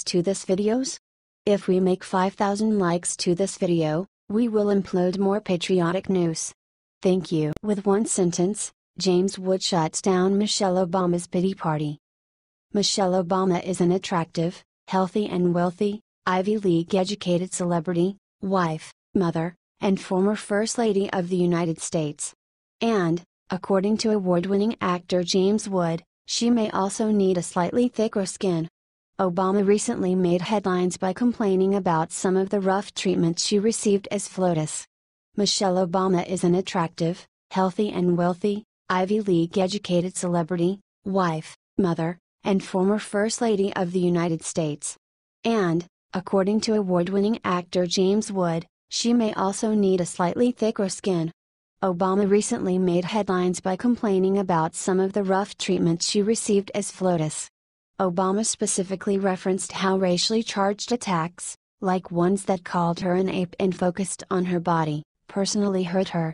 to this videos? If we make 5,000 likes to this video, we will upload more patriotic news. Thank you. With one sentence, James Wood shuts down Michelle Obama's pity party. Michelle Obama is an attractive, healthy and wealthy, Ivy League educated celebrity, wife, mother, and former First Lady of the United States. And, according to award-winning actor James Wood, she may also need a slightly thicker skin. Obama recently made headlines by complaining about some of the rough treatment she received as FLOTUS. Michelle Obama is an attractive, healthy and wealthy, Ivy League educated celebrity, wife, mother, and former First Lady of the United States. And, according to award-winning actor James Wood, she may also need a slightly thicker skin. Obama recently made headlines by complaining about some of the rough treatment she received as FLOTUS. Obama specifically referenced how racially charged attacks, like ones that called her an ape and focused on her body, personally hurt her.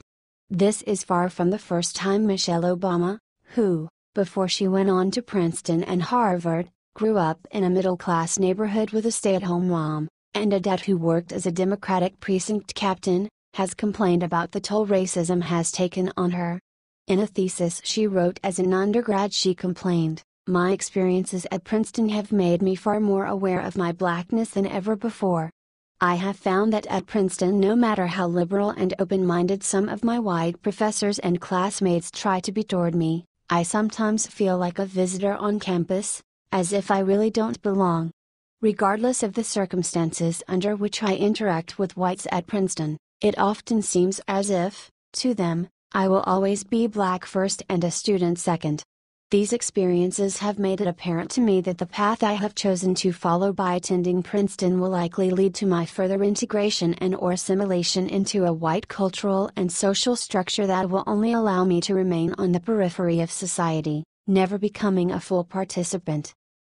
This is far from the first time Michelle Obama, who, before she went on to Princeton and Harvard, grew up in a middle-class neighborhood with a stay-at-home mom, and a dad who worked as a Democratic precinct captain, has complained about the toll racism has taken on her. In a thesis she wrote as an undergrad, she complained, "My experiences at Princeton have made me far more aware of my blackness than ever before. I have found that at Princeton, no matter how liberal and open-minded some of my white professors and classmates try to be toward me, I sometimes feel like a visitor on campus, as if I really don't belong. Regardless of the circumstances under which I interact with whites at Princeton, it often seems as if, to them, I will always be black first and a student second. These experiences have made it apparent to me that the path I have chosen to follow by attending Princeton will likely lead to my further integration and/or assimilation into a white cultural and social structure that will only allow me to remain on the periphery of society, never becoming a full participant."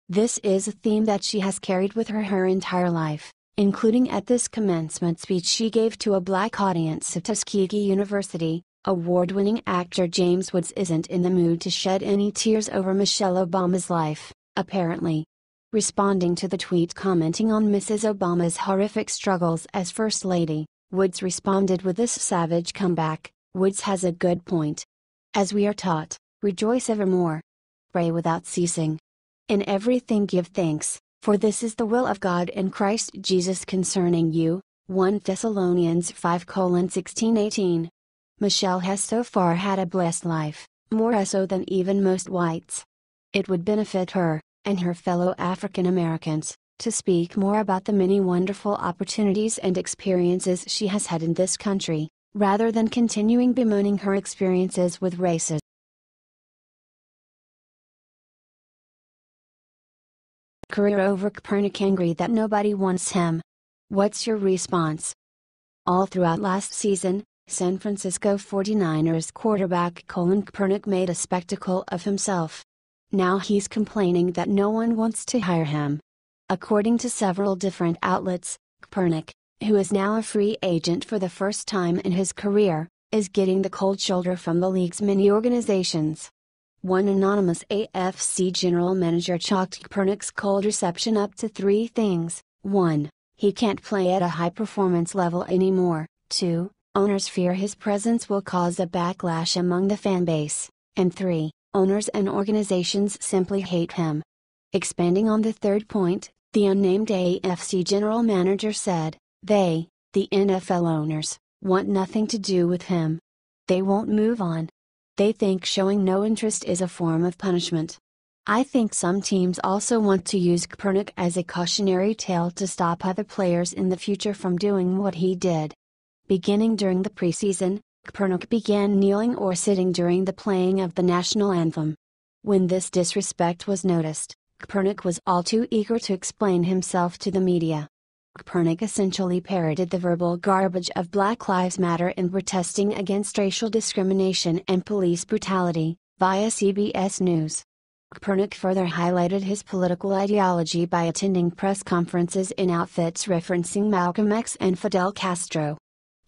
This is a theme that she has carried with her entire life, including at this commencement speech she gave to a black audience at Tuskegee University. Award-winning actor James Woods isn't in the mood to shed any tears over Michelle Obama's life, apparently. Responding to the tweet commenting on Mrs. Obama's horrific struggles as First Lady, Woods responded with this savage comeback. Woods has a good point. As we are taught, rejoice evermore. Pray without ceasing. In everything give thanks, for this is the will of God in Christ Jesus concerning you. 1 Thessalonians 5:16-18. Michelle has so far had a blessed life, more so than even most whites. It would benefit her, and her fellow African Americans, to speak more about the many wonderful opportunities and experiences she has had in this country, rather than continuing bemoaning her experiences with racism. Career over Kaepernick angry that nobody wants him. What's your response? All throughout last season, San Francisco 49ers quarterback Colin Kaepernick made a spectacle of himself. Now he's complaining that no one wants to hire him. According to several different outlets, Kaepernick, who is now a free agent for the first time in his career, is getting the cold shoulder from the league's many organizations. One anonymous AFC general manager chalked Kaepernick's cold reception up to three things: 1. He can't play at a high-performance level anymore; 2. Owners fear his presence will cause a backlash among the fan base; and 3. Owners and organizations simply hate him. Expanding on the third point, the unnamed AFC general manager said, "They, the NFL owners, want nothing to do with him. They won't move on. They think showing no interest is a form of punishment. I think some teams also want to use Kaepernick as a cautionary tale to stop other players in the future from doing what he did." Beginning during the preseason, Kaepernick began kneeling or sitting during the playing of the national anthem. When this disrespect was noticed, Kaepernick was all too eager to explain himself to the media. Kaepernick essentially parroted the verbal garbage of Black Lives Matter in protesting against racial discrimination and police brutality, via CBS News. Kaepernick further highlighted his political ideology by attending press conferences in outfits referencing Malcolm X and Fidel Castro.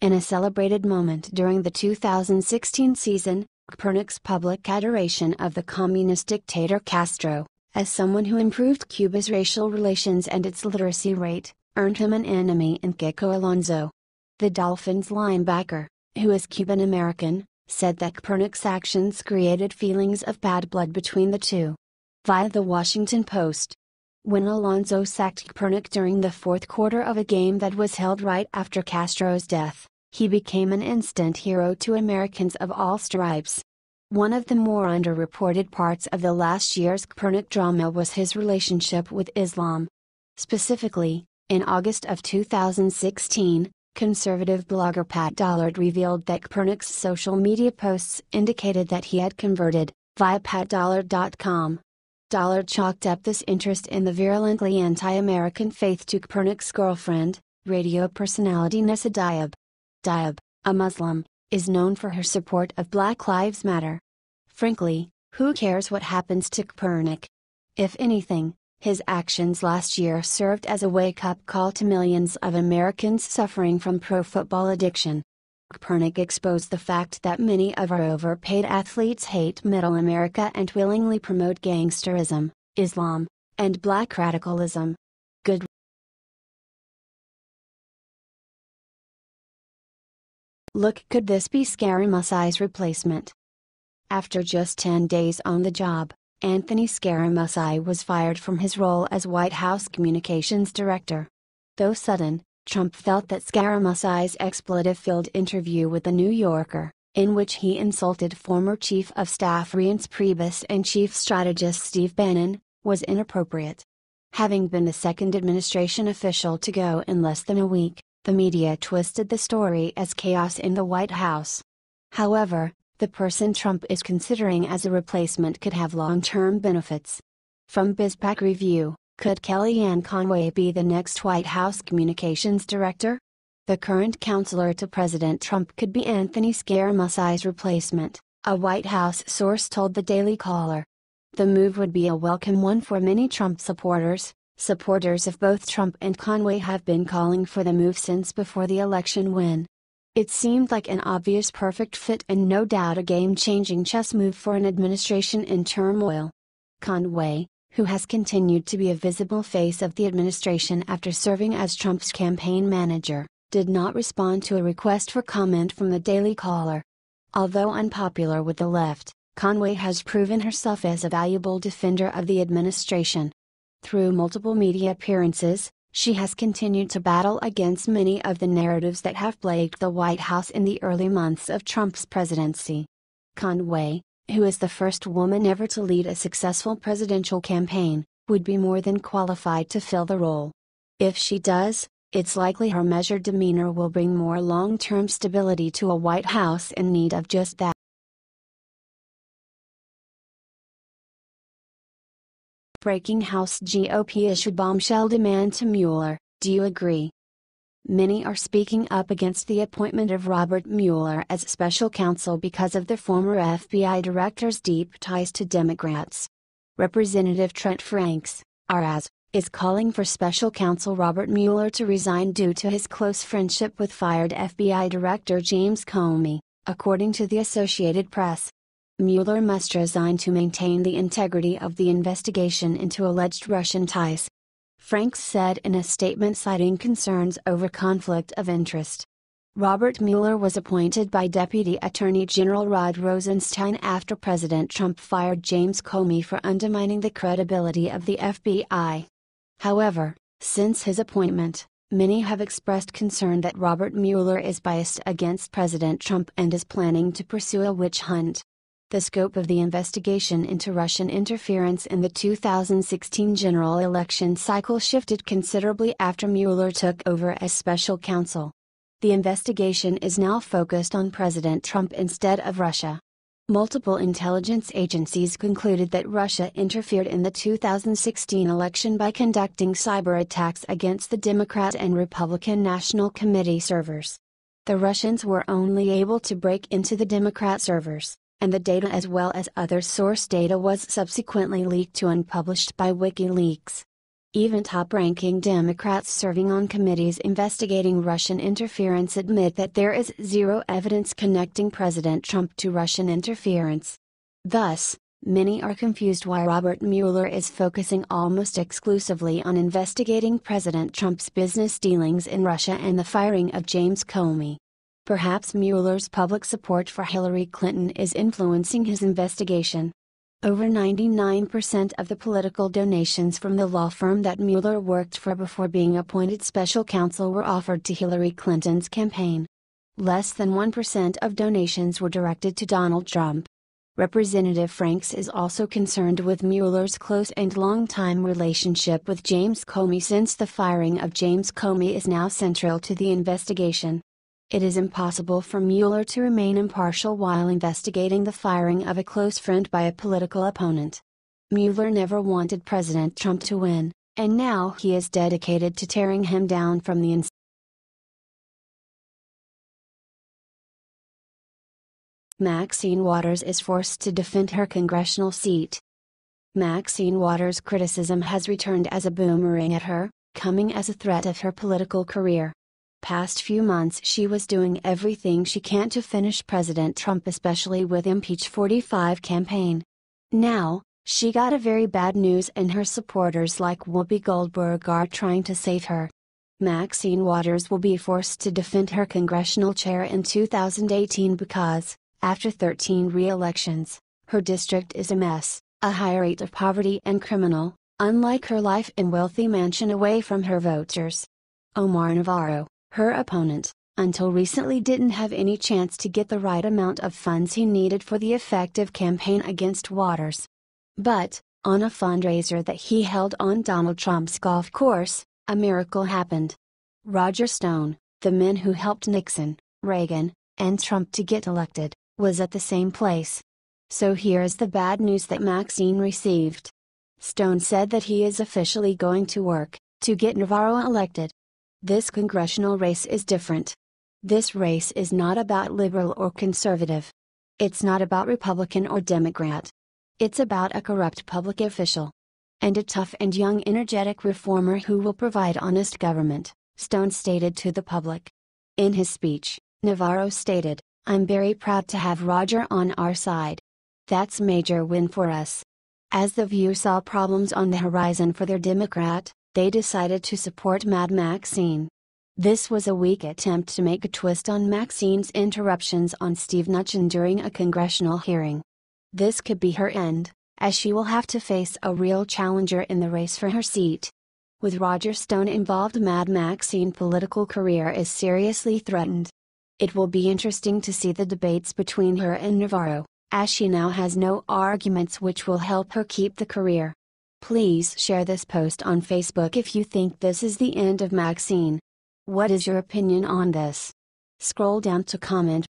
In a celebrated moment during the 2016 season, Kaepernick's public adoration of the communist dictator Castro, as someone who improved Cuba's racial relations and its literacy rate, earned him an enemy in Kiko Alonso. The Dolphins linebacker, who is Cuban American, said that Kaepernick's actions created feelings of bad blood between the two. Via the Washington Post. When Alonso sacked Kaepernick during the fourth quarter of a game that was held right after Castro's death, he became an instant hero to Americans of all stripes. One of the more underreported parts of the last year's Kaepernick drama was his relationship with Islam. Specifically, in August of 2016, conservative blogger Pat Dollard revealed that Kaepernick's social media posts indicated that he had converted, via patdollard.com. Dollard chalked up this interest in the virulently anti-American faith to Kaepernick's girlfriend, radio personality Nessa Diab. Diab, a Muslim, is known for her support of Black Lives Matter. Frankly, who cares what happens to Kaepernick? If anything, his actions last year served as a wake-up call to millions of Americans suffering from pro-football addiction. Kaepernick exposed the fact that many of our overpaid athletes hate middle America and willingly promote gangsterism, Islam, and black radicalism. Good. Look, could this be Scary Musai's replacement? After just 10 days on the job, Anthony Scary Musai was fired from his role as White House Communications Director. Though sudden, Trump felt that Scary Musai's expletive-filled interview with The New Yorker, in which he insulted former Chief of Staff Reince Priebus and Chief Strategist Steve Bannon, was inappropriate. Having been the second administration official to go in less than a week, the media twisted the story as chaos in the White House. However, the person Trump is considering as a replacement could have long-term benefits. From BizPac Review, could Kellyanne Conway be the next White House Communications Director? The current counselor to President Trump could be Anthony Scary Musai's replacement, a White House source told the Daily Caller. The move would be a welcome one for many Trump supporters. Supporters of both Trump and Conway have been calling for the move since before the election win. It seemed like an obvious perfect fit and no doubt a game-changing chess move for an administration in turmoil. Conway, who has continued to be a visible face of the administration after serving as Trump's campaign manager, did not respond to a request for comment from the Daily Caller. Although unpopular with the left, Conway has proven herself as a valuable defender of the administration. Through multiple media appearances, she has continued to battle against many of the narratives that have plagued the White House in the early months of Trump's presidency. Conway, who is the first woman ever to lead a successful presidential campaign, would be more than qualified to fill the role. If she does, it's likely her measured demeanor will bring more long-term stability to a White House in need of just that. Breaking House GOP issued bombshell demand to Mueller, do you agree? Many are speaking up against the appointment of Robert Mueller as special counsel because of the former FBI director's deep ties to Democrats. Representative Trent Franks, RAS, is calling for special counsel Robert Mueller to resign due to his close friendship with fired FBI Director James Comey, according to the Associated Press. Mueller must resign to maintain the integrity of the investigation into alleged Russian ties. Franks said in a statement citing concerns over conflict of interest. Robert Mueller was appointed by Deputy Attorney General Rod Rosenstein after President Trump fired James Comey for undermining the credibility of the FBI. However, since his appointment, many have expressed concern that Robert Mueller is biased against President Trump and is planning to pursue a witch hunt. The scope of the investigation into Russian interference in the 2016 general election cycle shifted considerably after Mueller took over as special counsel. The investigation is now focused on President Trump instead of Russia. Multiple intelligence agencies concluded that Russia interfered in the 2016 election by conducting cyber attacks against the Democrat and Republican National Committee servers. The Russians were only able to break into the Democrat servers, and the data as well as other source data was subsequently leaked to and published by WikiLeaks. Even top-ranking Democrats serving on committees investigating Russian interference admit that there is zero evidence connecting President Trump to Russian interference. Thus, Many are confused why Robert Mueller is focusing almost exclusively on investigating President Trump's business dealings in Russia and the firing of James Comey. Perhaps Mueller's public support for Hillary Clinton is influencing his investigation. Over 99% of the political donations from the law firm that Mueller worked for before being appointed special counsel were offered to Hillary Clinton's campaign. Less than 1% of donations were directed to Donald Trump. Representative Franks is also concerned with Mueller's close and long-time relationship with James Comey, since the firing of James Comey is now central to the investigation. It is impossible for Mueller to remain impartial while investigating the firing of a close friend by a political opponent. Mueller never wanted President Trump to win, and now he is dedicated to tearing him down from the inside. Maxine Waters is forced to defend her congressional seat. Maxine Waters' criticism has returned as a boomerang at her, coming as a threat of her political career. Past few months she was doing everything she can to finish President Trump, especially with Impeach 45 campaign. Now, she got a very bad news, and her supporters like Whoopi Goldberg are trying to save her. Maxine Waters will be forced to defend her congressional chair in 2018 because, after 13 re-elections, her district is a mess, a high rate of poverty and criminal, unlike her life in wealthy mansion away from her voters. Omar Navarro, her opponent, until recently didn't have any chance to get the right amount of funds he needed for the effective campaign against Waters. But, on a fundraiser that he held on Donald Trump's golf course, a miracle happened. Roger Stone, the man who helped Nixon, Reagan, and Trump to get elected, was at the same place. So here is the bad news that Maxine received. Stone said that he is officially going to work to get Navarro elected. This congressional race is different. This race is not about liberal or conservative. It's not about Republican or Democrat. It's about a corrupt public official. And a tough and young energetic reformer who will provide honest government, Stone stated to the public. In his speech, Navarro stated, "I'm very proud to have Roger on our side. That's major win for us." As the View saw problems on the horizon for their Democrat, they decided to support Mad Maxine. This was a weak attempt to make a twist on Maxine's interruptions on Steve Mnuchin during a congressional hearing. This could be her end, as she will have to face a real challenger in the race for her seat. With Roger Stone involved, Mad Maxine's political career is seriously threatened. It will be interesting to see the debates between her and Navarro, as she now has no arguments which will help her keep the career. Please share this post on Facebook if you think this is the end of Maxine. What is your opinion on this? Scroll down to comment